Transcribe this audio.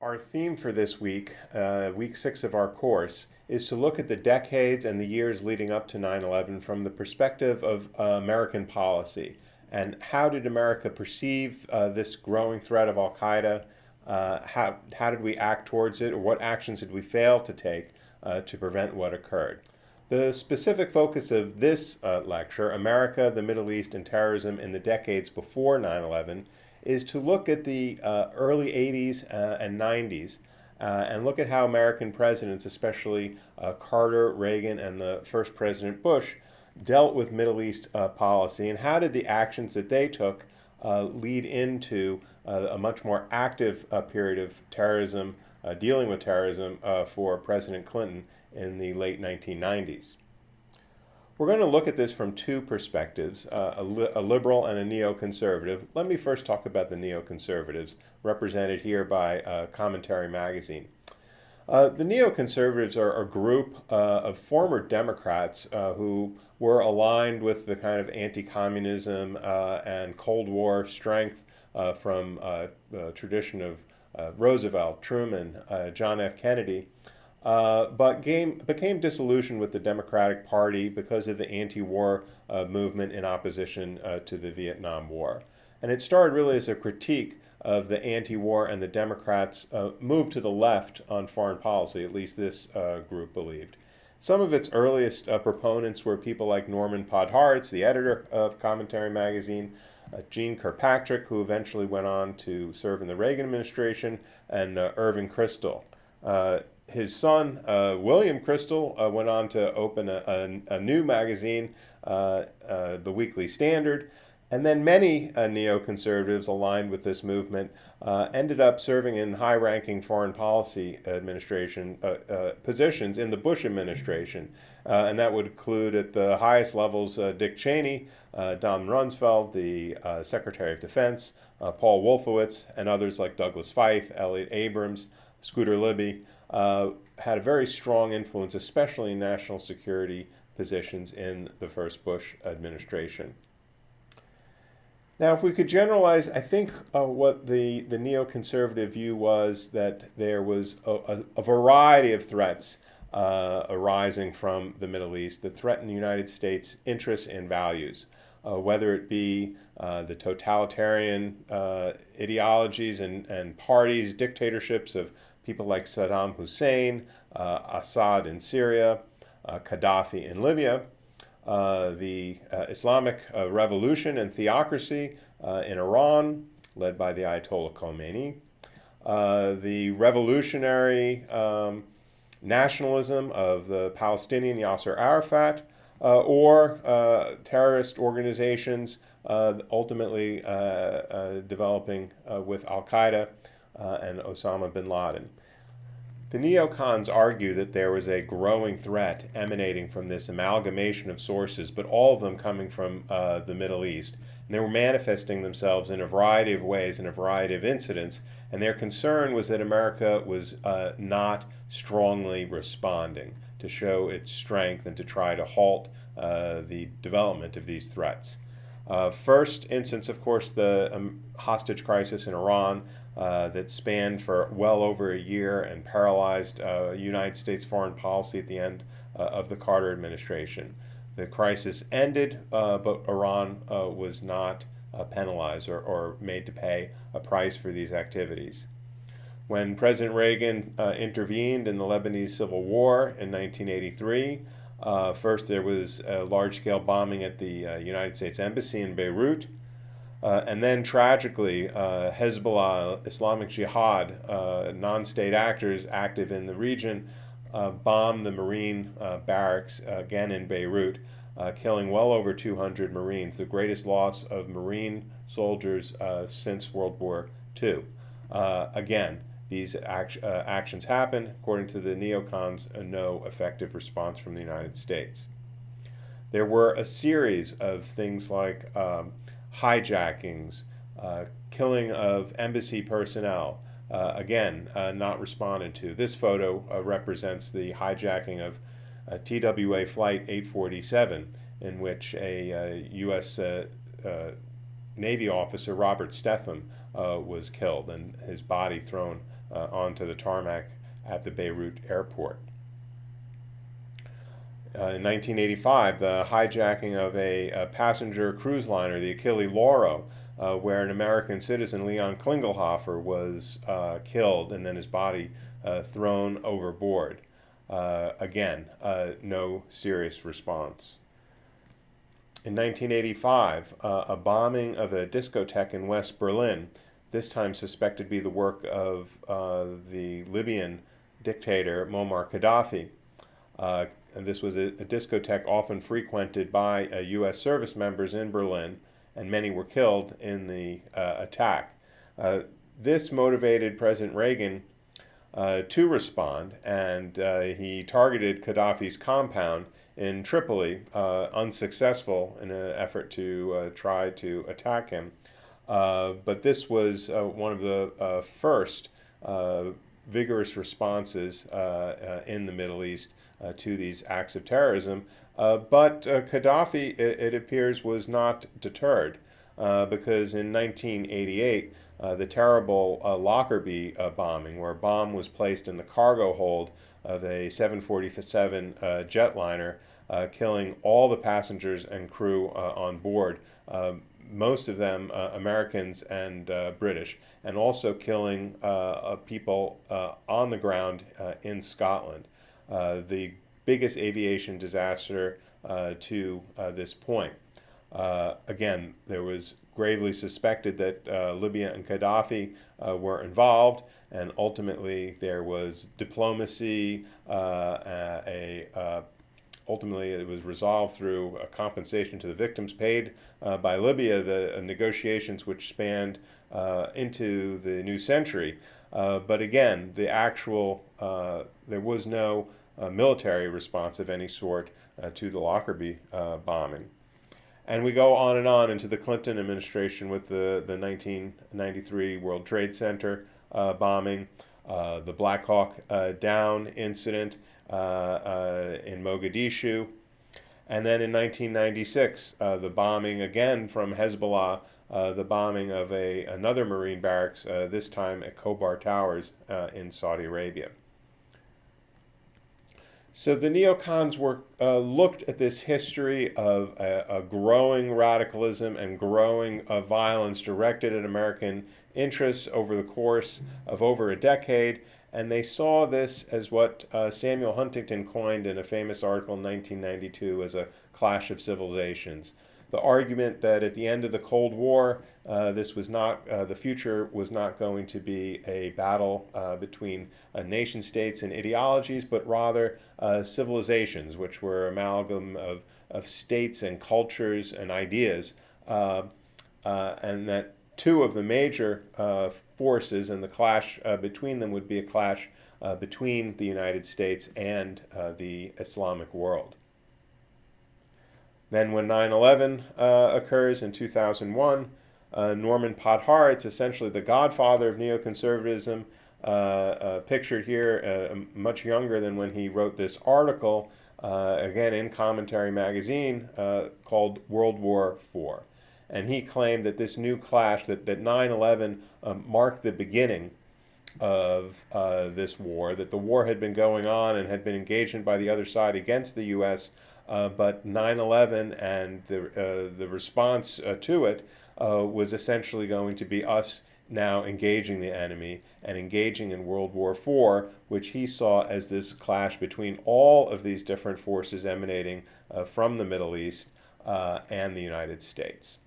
Our theme for this week, week 6 of our course, is to look at the decades and the years leading up to 9/11 from the perspective of American policy. And how did America perceive this growing threat of Al Qaeda? How did we act towards it, or what actions did we fail to take to prevent what occurred? The specific focus of this lecture, America, the Middle East, and Terrorism in the decades before 9/11, is to look at the early 80s and 90s and look at how American presidents, especially Carter, Reagan, and the first President Bush, dealt with Middle East policy, and how did the actions that they took lead into a much more active period of terrorism, dealing with terrorism for President Clinton in the late 1990s. We're going to look at this from two perspectives, a liberal and a neoconservative. Let me first talk about the neoconservatives, represented here by Commentary Magazine. The neoconservatives are a group of former Democrats who were aligned with the kind of anti-communism and Cold War strength from the tradition of Roosevelt, Truman, John F. Kennedy, but became disillusioned with the Democratic Party because of the anti-war movement in opposition to the Vietnam War. And it started really as a critique of the anti-war and the Democrats' move to the left on foreign policy, at least this group believed. Some of its earliest proponents were people like Norman Podhoretz, the editor of Commentary Magazine, Gene Kirkpatrick, who eventually went on to serve in the Reagan administration, and Irving Kristol. His son, William Kristol, went on to open a new magazine, the Weekly Standard, and then many neoconservatives aligned with this movement ended up serving in high-ranking foreign policy administration positions in the Bush administration, and that would include at the highest levels Dick Cheney, Don Rumsfeld, the Secretary of Defense, Paul Wolfowitz, and others like Douglas Feith, Elliott Abrams, Scooter Libby, had a very strong influence, especially in national security positions in the first Bush administration. Now, if we could generalize, I think what the neoconservative view was that there was a variety of threats arising from the Middle East that threaten the United States' interests and values, whether it be the totalitarian ideologies and parties, dictatorships of people like Saddam Hussein, Assad in Syria, Gaddafi in Libya, the Islamic revolution and theocracy in Iran, led by the Ayatollah Khomeini, the revolutionary nationalism of the Palestinian Yasser Arafat, or terrorist organizations ultimately developing with Al Qaeda and Osama bin Laden. The neocons argue that there was a growing threat emanating from this amalgamation of sources, but all of them coming from the Middle East. And they were manifesting themselves in a variety of ways in a variety of incidents, and their concern was that America was not strongly responding to show its strength and to try to halt the development of these threats. First instance, of course, the hostage crisis in Iran that spanned for well over a year and paralyzed United States foreign policy at the end of the Carter administration. The crisis ended, but Iran was not penalized or made to pay a price for these activities. When President Reagan intervened in the Lebanese Civil War in 1983, first there was a large-scale bombing at the United States Embassy in Beirut, and then tragically Hezbollah, Islamic Jihad, non-state actors active in the region, bombed the Marine barracks again in Beirut, killing well over 200 Marines, the greatest loss of Marine soldiers since World War II. Again, these actions happened. According to the neocons, no effective response from the United States. There were a series of things like hijackings, killing of embassy personnel, again, not responded to. This photo represents the hijacking of TWA Flight 847, in which a U.S. Navy officer, Robert Stetham, was killed and his body thrown onto the tarmac at the Beirut airport. In 1985, the hijacking of a passenger cruise liner, the Achille Lauro, where an American citizen, Leon Klingelhofer, was killed and then his body thrown overboard. Again, no serious response. In 1985, a bombing of a discotheque in West Berlin, this time suspected to be the work of the Libyan dictator Muammar Gaddafi. And this was a discotheque often frequented by U.S. service members in Berlin, and many were killed in the attack. This motivated President Reagan to respond, and he targeted Gaddafi's compound in Tripoli, unsuccessful in an effort to try to attack him. But this was one of the first vigorous responses in the Middle East to these acts of terrorism. But Gaddafi, it appears, was not deterred because in 1988, the terrible Lockerbie bombing, where a bomb was placed in the cargo hold of a 747 jetliner, killing all the passengers and crew on board, most of them Americans and British, and also killing people on the ground in Scotland. The biggest aviation disaster to this point. Again, there was gravely suspected that Libya and Gaddafi were involved, and ultimately there was diplomacy. Ultimately, it was resolved through a compensation to the victims paid by Libya, the negotiations which spanned into the new century. But again, the actual, there was no military response of any sort to the Lockerbie bombing. And we go on and on into the Clinton administration with the 1993 World Trade Center bombing, the Black Hawk Down incident in Mogadishu, and then in 1996, the bombing again from Hezbollah, the bombing of another Marine barracks, this time at Khobar Towers in Saudi Arabia. So the neocons were looked at this history of a growing radicalism and growing violence directed at American interests over the course of over a decade, and they saw this as what Samuel Huntington coined in a famous article in 1992 as a clash of civilizations. The argument that at the end of the Cold War, this was not the future was not going to be a battle between nation states and ideologies, but rather civilizations, which were amalgam of states and cultures and ideas, and that two of the major forces and the clash between them would be a clash between the United States and the Islamic world. Then when 9/11 occurs in 2001, Norman Podhoretz, essentially the godfather of neoconservatism, pictured here, much younger than when he wrote this article, again in Commentary magazine, called World War IV. And he claimed that this new clash, that 9/11 marked the beginning of this war, that the war had been going on and had been engaged in by the other side against the U.S., but 9/11 and the response to it was essentially going to be us now engaging the enemy and engaging in World War IV, which he saw as this clash between all of these different forces emanating from the Middle East and the United States.